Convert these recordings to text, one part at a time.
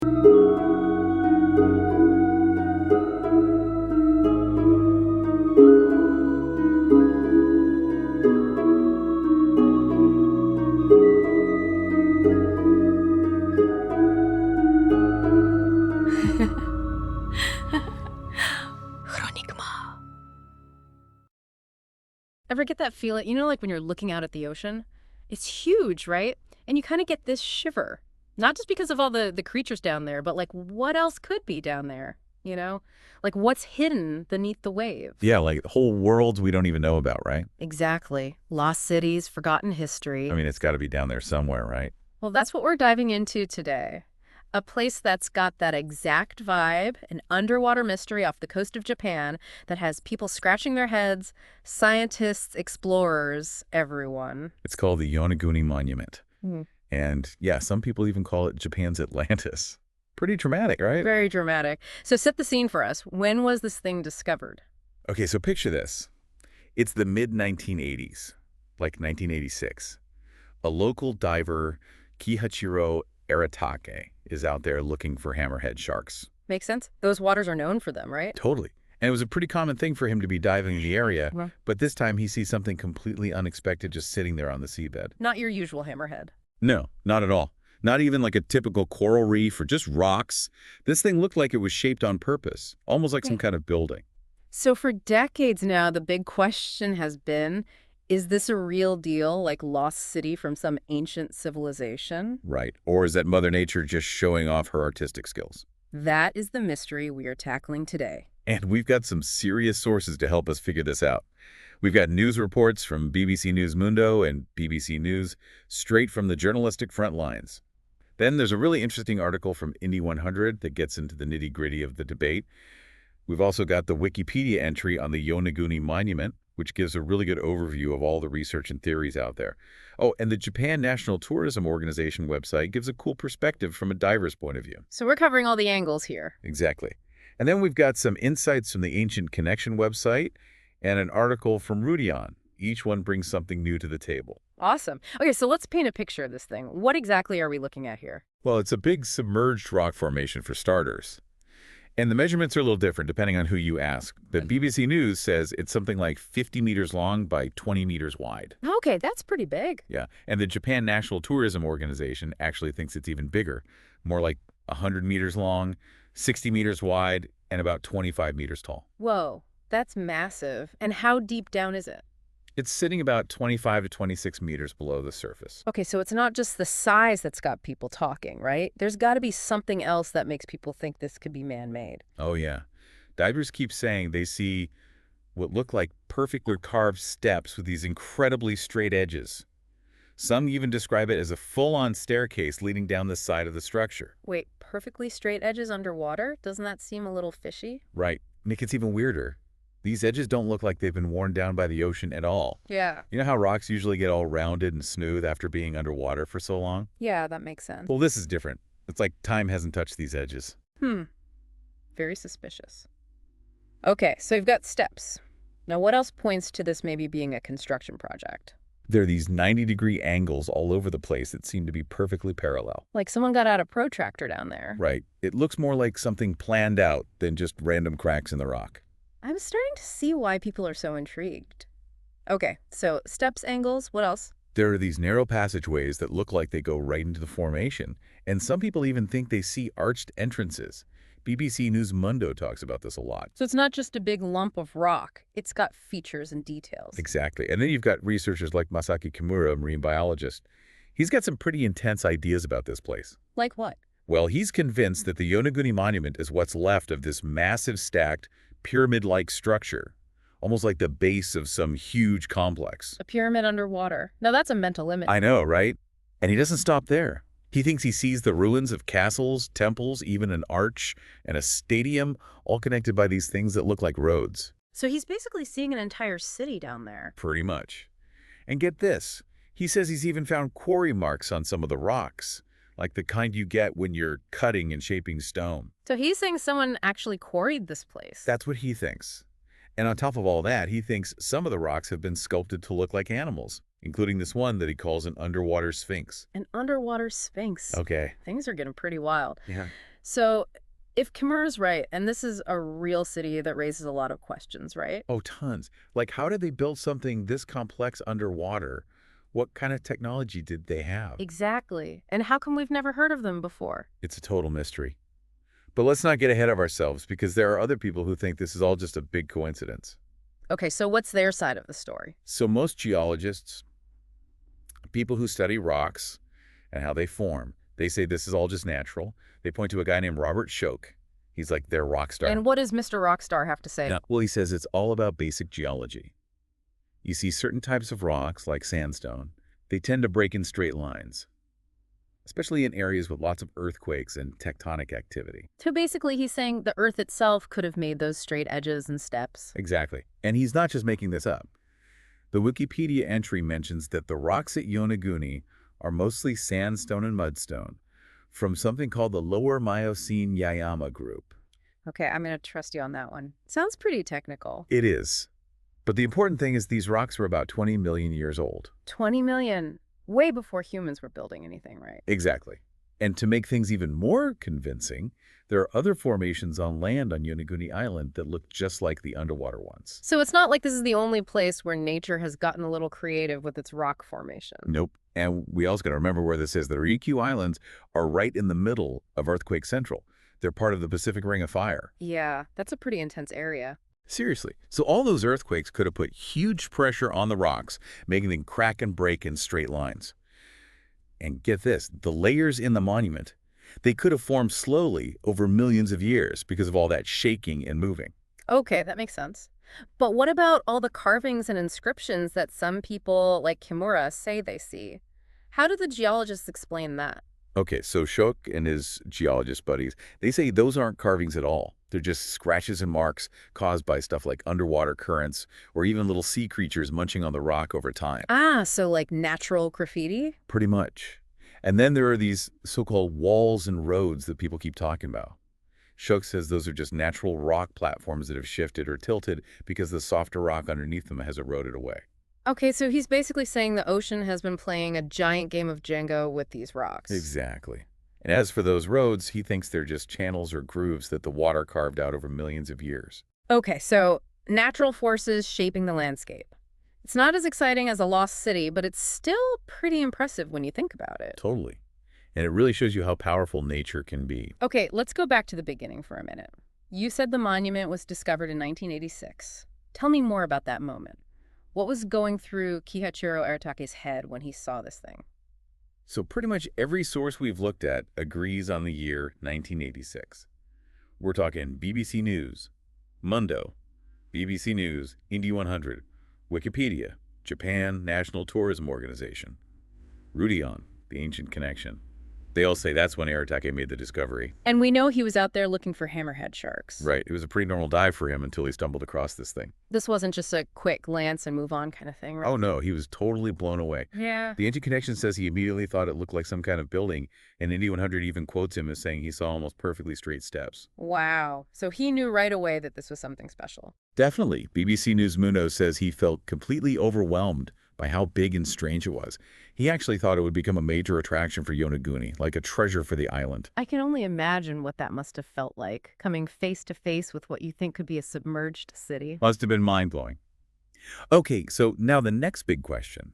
Chronigma. Ever get that feeling, like when you're looking out at the ocean? It's huge, right? And you kind of get this shiver. Not just because of all the creatures down there, but like what else could be down there, you know? Like what's hidden beneath the wave? Yeah, like whole worlds we don't even know about, right? Exactly. Lost cities, forgotten history. I mean, it's got to be down there somewhere, right? Well, that's what we're diving into today. A place that's got that exact vibe, an underwater mystery off the coast of Japan that has people scratching their heads, scientists, explorers, everyone. It's called the Yonaguni Monument. Hmm. And yeah, some people even call it Japan's Atlantis. Pretty dramatic, right? Very dramatic. So set the scene for us. When was this thing discovered? Okay, so picture this. It's the mid-1980s, like 1986. A local diver, Kihachiro Aratake, is out there looking for hammerhead sharks. Makes sense? Those waters are known for them, right? Totally. And it was a pretty common thing for him to be diving in the area, Well, but this time he sees something completely unexpected just sitting there on the seabed. not your usual hammerhead. No, not at all. Not even like a typical coral reef or just rocks. This thing looked like it was shaped on purpose, almost like some kind of building. So for decades now, the big question has been, is this a real deal, like lost city from some ancient civilization? Right. Or is that Mother Nature just showing off her artistic skills? That is the mystery we are tackling today. And we've got some serious sources to help us figure this out. We've got news reports from BBC News Mundo and BBC News straight from the journalistic front lines. Then there's a really interesting article from Indy 100 that gets into the nitty-gritty of the debate. We've also got the Wikipedia entry on the Yonaguni Monument, which gives a really good overview of all the research and theories out there. Oh, and the Japan National Tourism Organization website gives a cool perspective from a diver's point of view. So we're covering all the angles here. Exactly. And then we've got some insights from the Ancient Connection website and an article from Rudion. Each one brings something new to the table. Awesome. Okay, so let's paint a picture of this thing. What exactly are we looking at here? Well, it's a big submerged rock formation for starters. And the measurements are a little different depending on who you ask. But BBC News says it's something like 50 meters long by 20 meters wide. Okay, that's pretty big. Yeah, and the Japan National Tourism Organization actually thinks it's even bigger, more like 100 meters long, 60 meters wide, and about 25 meters tall. Whoa, that's massive. And how deep down is it? It's sitting about 25 to 26 meters below the surface. Okay, so it's not just the size that's got people talking, right? There's got to be something else that makes people think this could be man-made. Oh, yeah. Divers keep saying they see what look like perfectly carved steps with these incredibly straight edges. Some even describe it as a full-on staircase leading down the side of the structure. Wait, perfectly straight edges underwater? Doesn't that seem a little fishy? Right. And it gets even weirder. These edges don't look like they've been worn down by the ocean at all. Yeah. You know how rocks usually get all rounded and smooth after being underwater for so long? Yeah, that makes sense. Well, this is different. It's like time hasn't touched these edges. Very suspicious. Okay, so you've got steps. Now, what else points to this maybe being a construction project? There are these 90-degree angles all over the place that seem to be perfectly parallel. Like someone got out a protractor down there. Right. It looks more like something planned out than just random cracks in the rock. I'm starting to see why people are so intrigued. Okay, so steps, angles, what else? There are these narrow passageways that look like they go right into the formation, and some people even think they see arched entrances. BBC News Mundo talks about this a lot. So it's not just a big lump of rock. It's got features and details. Exactly. And then you've got researchers like Masaki Kimura, a marine biologist. He's got some pretty intense ideas about this place. Like what? Well, he's convinced that the Yonaguni Monument is what's left of this massive stacked, pyramid-like structure, almost like the base of some huge complex. A pyramid underwater. Now that's a mental image. I know, right? And he doesn't stop there. He thinks he sees the ruins of castles, temples, even an arch, and a stadium, all connected by these things that look like roads. So he's basically seeing an entire city down there. Pretty much. And get this, he says he's even found quarry marks on some of the rocks, like the kind you get when you're cutting and shaping stone. So he's saying someone actually quarried this place. That's what he thinks. And on top of all that, he thinks some of the rocks have been sculpted to look like animals, including this one that he calls an underwater sphinx. An underwater sphinx. Okay. Things are getting pretty wild. Yeah. So, if Kimura's right, and this is a real city that raises a lot of questions, right? Oh, tons. Like, how did they build something this complex underwater? What kind of technology did they have? Exactly. And how come we've never heard of them before? It's a total mystery. But let's not get ahead of ourselves because there are other people who think this is all just a big coincidence. Okay, so what's their side of the story? So most geologists, people who study rocks and how they form, they say this is all just natural. They point to a guy named Robert Schoch. He's like their rock star. And what does Mr. Rockstar have to say? Yeah, well, he says it's all about basic geology. You see certain types of rocks, like sandstone, they tend to break in straight lines, especially in areas with lots of earthquakes and tectonic activity. So basically, he's saying the Earth itself could have made those straight edges and steps. Exactly. And he's not just making this up. The Wikipedia entry mentions that the rocks at Yonaguni are mostly sandstone and mudstone from something called the Lower Miocene Yayama group. Okay, I'm going to trust you on that one. Sounds pretty technical. It is. But the important thing is these rocks were about 20 million years old. 20 million. Way before humans were building anything, right? Exactly. And to make things even more convincing, there are other formations on land on Yonaguni Island that look just like the underwater ones. So it's not like this is the only place where nature has gotten a little creative with its rock formation. Nope. And we also got to remember where this is. The Ryukyu Islands are right in the middle of Earthquake Central. They're part of the Pacific Ring of Fire. Yeah, that's a pretty intense area. Seriously. So all those earthquakes could have put huge pressure on the rocks, making them crack and break in straight lines. And get this, the layers in the monument, they could have formed slowly over millions of years because of all that shaking and moving. Okay, that makes sense. But what about all the carvings and inscriptions that some people, like Kimura, say they see? How do the geologists explain that? Okay, so Schoch and his geologist buddies, they say those aren't carvings at all. They're just scratches and marks caused by stuff like underwater currents or even little sea creatures munching on the rock over time. Ah, so like natural graffiti? Pretty much. And then there are these so-called walls and roads that people keep talking about. Schoch says those are just natural rock platforms that have shifted or tilted because the softer rock underneath them has eroded away. Okay, so he's basically saying the ocean has been playing a giant game of Jenga with these rocks. Exactly. And as for those roads, he thinks they're just channels or grooves that the water carved out over millions of years. Okay, so natural forces shaping the landscape. It's not as exciting as a lost city, but it's still pretty impressive when you think about it. Totally. And it really shows you how powerful nature can be. Okay, let's go back to the beginning for a minute. You said the monument was discovered in 1986. Tell me more about that moment. What was going through Kihachiro Aritake's head when he saw this thing? So pretty much every source we've looked at agrees on the year 1986. We're talking BBC News, Mundo, BBC News, Indy 100, Wikipedia, Japan National Tourism Organization, Rudion, the Ancient Connection. They all say that's when Aratake made the discovery. And we know he was out there looking for hammerhead sharks. Right. It was a pretty normal dive for him until he stumbled across this thing. This wasn't just a quick glance and move on kind of thing, right? Oh, no. He was totally blown away. Yeah. The Ancient Connection says he immediately thought it looked like some kind of building, and Indy 100 even quotes him as saying he saw almost perfectly straight steps. Wow. So he knew right away that this was something special. Definitely. BBC News Mundo says he felt completely overwhelmed by how big and strange it was. He actually thought it would become a major attraction for Yonaguni, like a treasure for the island. I can only imagine what that must have felt like, coming face to face with what you think could be a submerged city. Must have been mind-blowing. Okay, so now the next big question.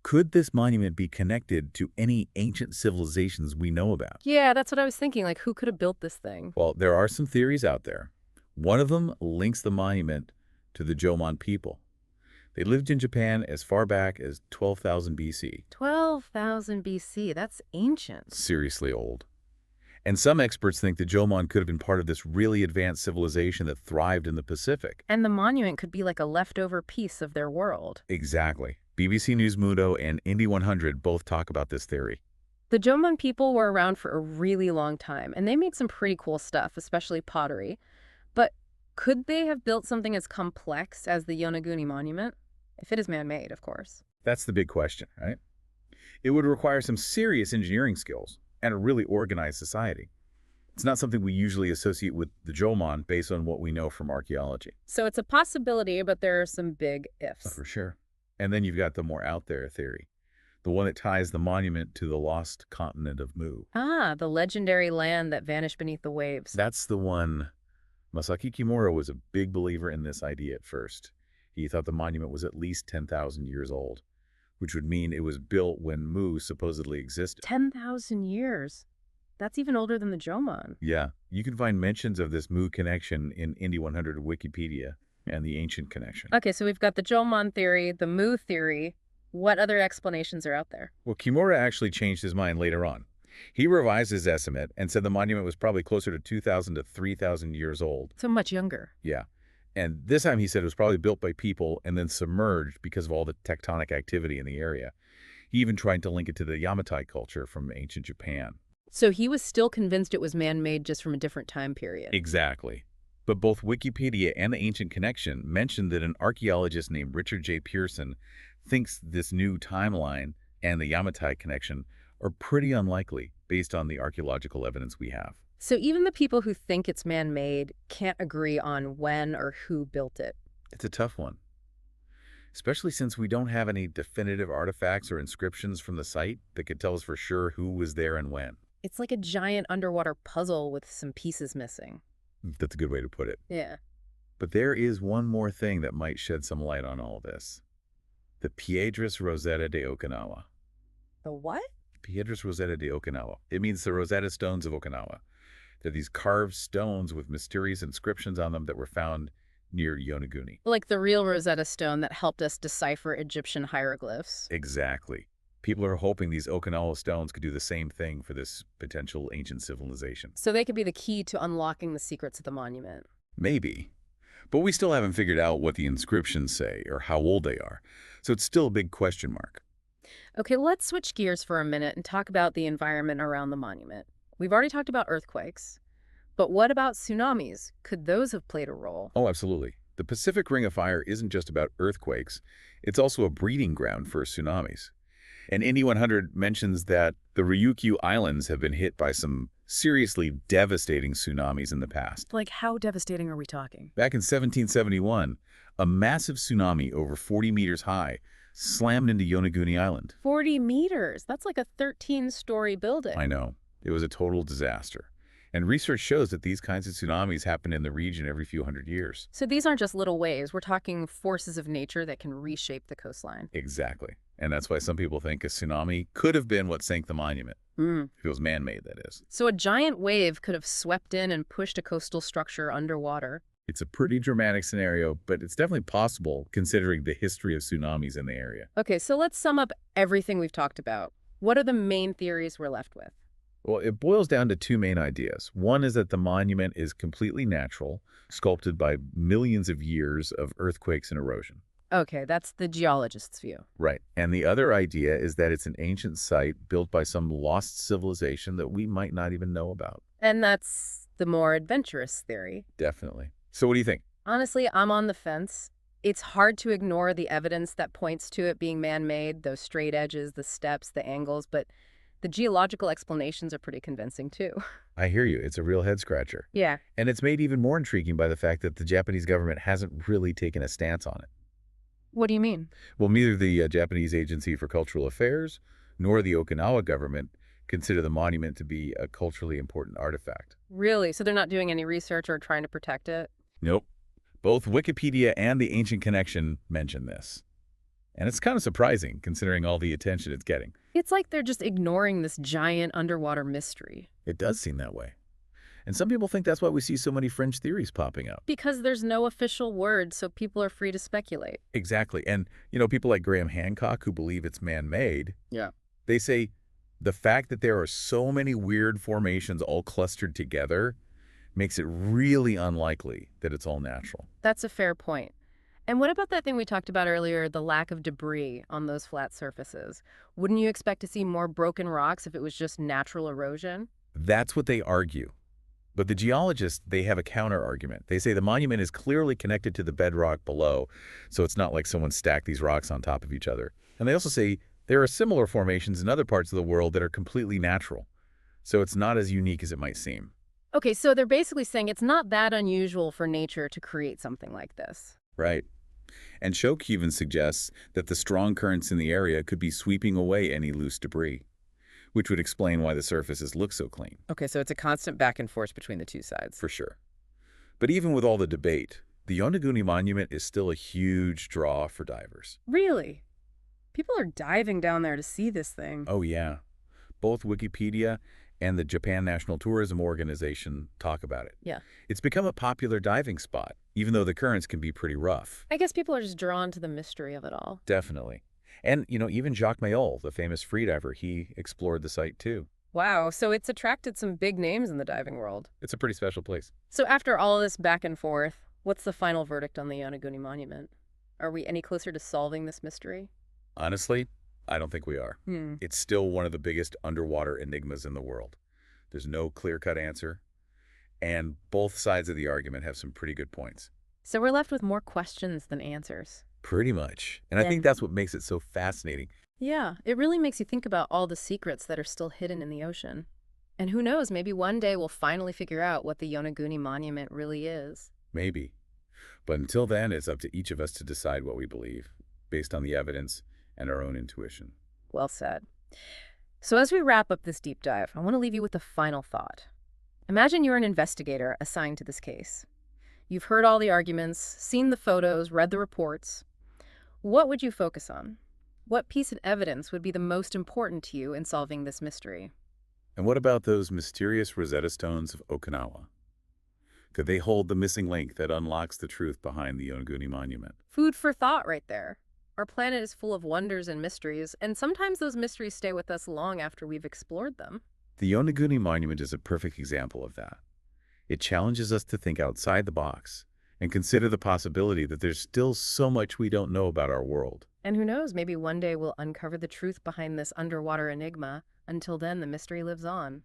Could this monument be connected to any ancient civilizations we know about? Yeah, that's what I was thinking. Like, who could have built this thing? Well, there are some theories out there. One of them links the monument to the Jomon people. They lived in Japan as far back as 12,000 BC. 12,000 BC. That's ancient. Seriously old. And some experts think the Jomon could have been part of this really advanced civilization that thrived in the Pacific. And the monument could be like a leftover piece of their world. Exactly. BBC News Mundo and Indy 100 both talk about this theory. The Jomon people were around for a really long time, and they made some pretty cool stuff, especially pottery. But could they have built something as complex as the Yonaguni Monument? If it is man-made, of course. That's the big question, right? It would require some serious engineering skills and a really organized society. It's not something we usually associate with the Jomon based on what we know from archaeology. So it's a possibility, but there are some big ifs. For sure. And then you've got the more out there theory, the one that ties the monument to the lost continent of Mu. Ah, the legendary land that vanished beneath the waves. That's the one. Masaki Kimura was a big believer in this idea at first. He thought the monument was at least 10,000 years old, which would mean it was built when Mu supposedly existed. 10,000 years. That's even older than the Jomon. Yeah, you can find mentions of this Mu connection in Indy 100 Wikipedia and the ancient connection. Okay, so we've got the Jomon theory, the Mu theory. What other explanations are out there? Well, Kimura actually changed his mind later on. He revised his estimate and said the monument was probably closer to 2,000 to 3,000 years old. So much younger. Yeah. And this time he said it was probably built by people and then submerged because of all the tectonic activity in the area. He even tried to link it to the Yamatai culture from ancient Japan. So he was still convinced it was man-made just from a different time period. Exactly. But both Wikipedia and the Ancient Connection mentioned that an archaeologist named Richard J. Pearson thinks this new timeline and the Yamatai connection are pretty unlikely based on the archaeological evidence we have. So even the people who think it's man-made can't agree on when or who built it. It's a tough one, especially since we don't have any definitive artifacts or inscriptions from the site that could tell us for sure who was there and when. It's like a giant underwater puzzle with some pieces missing. That's a good way to put it. Yeah. But there is one more thing that might shed some light on all this. The Piedras Rosetta de Okinawa. The what? Piedras Rosetta de Okinawa. It means the Rosetta Stones of Okinawa. They're these carved stones with mysterious inscriptions on them that were found near Yonaguni. Like the real Rosetta Stone that helped us decipher Egyptian hieroglyphs. Exactly. People are hoping these Okinawa stones could do the same thing for this potential ancient civilization. So they could be the key to unlocking the secrets of the monument. Maybe. But we still haven't figured out what the inscriptions say or how old they are. So it's still a big question mark. Okay, let's switch gears for a minute and talk about the environment around the monument. We've already talked about earthquakes, but what about tsunamis? Could those have played a role? Oh, absolutely. The Pacific Ring of Fire isn't just about earthquakes. It's also a breeding ground for tsunamis. And Indy 100 mentions that the Ryukyu Islands have been hit by some seriously devastating tsunamis in the past. Like, how devastating are we talking? Back in 1771, a massive tsunami over 40 meters high slammed into Yonaguni Island. 40 meters? That's like a 13-story building. I know. It was a total disaster. And research shows that these kinds of tsunamis happen in the region every few hundred years. So these aren't just little waves. We're talking forces of nature that can reshape the coastline. Exactly. And that's why some people think a tsunami could have been what sank the monument. If it was man-made, that is. So a giant wave could have swept in and pushed a coastal structure underwater. It's a pretty dramatic scenario, but it's definitely possible considering the history of tsunamis in the area. Okay, so let's sum up everything we've talked about. What are the main theories we're left with? Well, it boils down to two main ideas. One is that the monument is completely natural, sculpted by millions of years of earthquakes and erosion. Okay, that's the geologist's view. Right. And the other idea is that it's an ancient site built by some lost civilization that we might not even know about. And that's the more adventurous theory. Definitely. So what do you think? Honestly, I'm on the fence. It's hard to ignore the evidence that points to it being man-made, those straight edges, the steps, the angles, but the geological explanations are pretty convincing too. I hear you. It's a real head-scratcher. Yeah. And it's made even more intriguing by the fact that the Japanese government hasn't really taken a stance on it. What do you mean? Well, neither the Japanese Agency for Cultural Affairs nor the Okinawa government consider the monument to be a culturally important artifact. Really? So they're not doing any research or trying to protect it? Nope. Both Wikipedia and the Ancient Connection mention this. And it's kind of surprising considering all the attention it's getting. It's like they're just ignoring this giant underwater mystery. It does seem that way. And some people think that's why we see so many fringe theories popping up. Because there's no official word, so people are free to speculate. Exactly. And, people like Graham Hancock who believe it's man-made, Yeah. they say the fact that there are so many weird formations all clustered together makes it really unlikely that it's all natural. That's a fair point. And what about that thing we talked about earlier, the lack of debris on those flat surfaces? Wouldn't you expect to see more broken rocks if it was just natural erosion? That's what they argue. But the geologists, they have a counter-argument. They say the monument is clearly connected to the bedrock below, so it's not like someone stacked these rocks on top of each other. And they also say there are similar formations in other parts of the world that are completely natural, so it's not as unique as it might seem. Okay, so they're basically saying it's not that unusual for nature to create something like this. Right. And Shoke even suggests that the strong currents in the area could be sweeping away any loose debris, which would explain why the surfaces look so clean. Okay, so it's a constant back and forth between the two sides. For sure. But even with all the debate, the Yonaguni Monument is still a huge draw for divers. Really? People are diving down there to see this thing. Oh, yeah. Both Wikipedia and the Japan National Tourism Organization talk about it. Yeah. It's become a popular diving spot, even though the currents can be pretty rough. I guess people are just drawn to the mystery of it all. Definitely. And, even Jacques Mayol, the famous freediver, he explored the site too. Wow, so it's attracted some big names in the diving world. It's a pretty special place. So after all of this back and forth, what's the final verdict on the Yonaguni Monument? Are we any closer to solving this mystery? Honestly, I don't think we are. It's still one of the biggest underwater enigmas in the world. There's no clear-cut answer, and both sides of the argument have some pretty good points. So we're left with more questions than answers. Pretty much. And I think that's what makes it so fascinating. Yeah, it really makes you think about all the secrets that are still hidden in the ocean. And who knows, maybe one day we'll finally figure out what the Yonaguni Monument really is. Maybe. But until then, it's up to each of us to decide what we believe, based on the evidence and our own intuition. Well said. So as we wrap up this deep dive, I want to leave you with a final thought. Imagine you're an investigator assigned to this case. You've heard all the arguments, seen the photos, read the reports. What would you focus on? What piece of evidence would be the most important to you in solving this mystery? And what about those mysterious Rosetta Stones of Okinawa? Could they hold the missing link that unlocks the truth behind the Yonaguni Monument? Food for thought right there. Our planet is full of wonders and mysteries, and sometimes those mysteries stay with us long after we've explored them. The Yonaguni Monument is a perfect example of that. It challenges us to think outside the box and consider the possibility that there's still so much we don't know about our world. And who knows, maybe one day we'll uncover the truth behind this underwater enigma. Until then, the mystery lives on.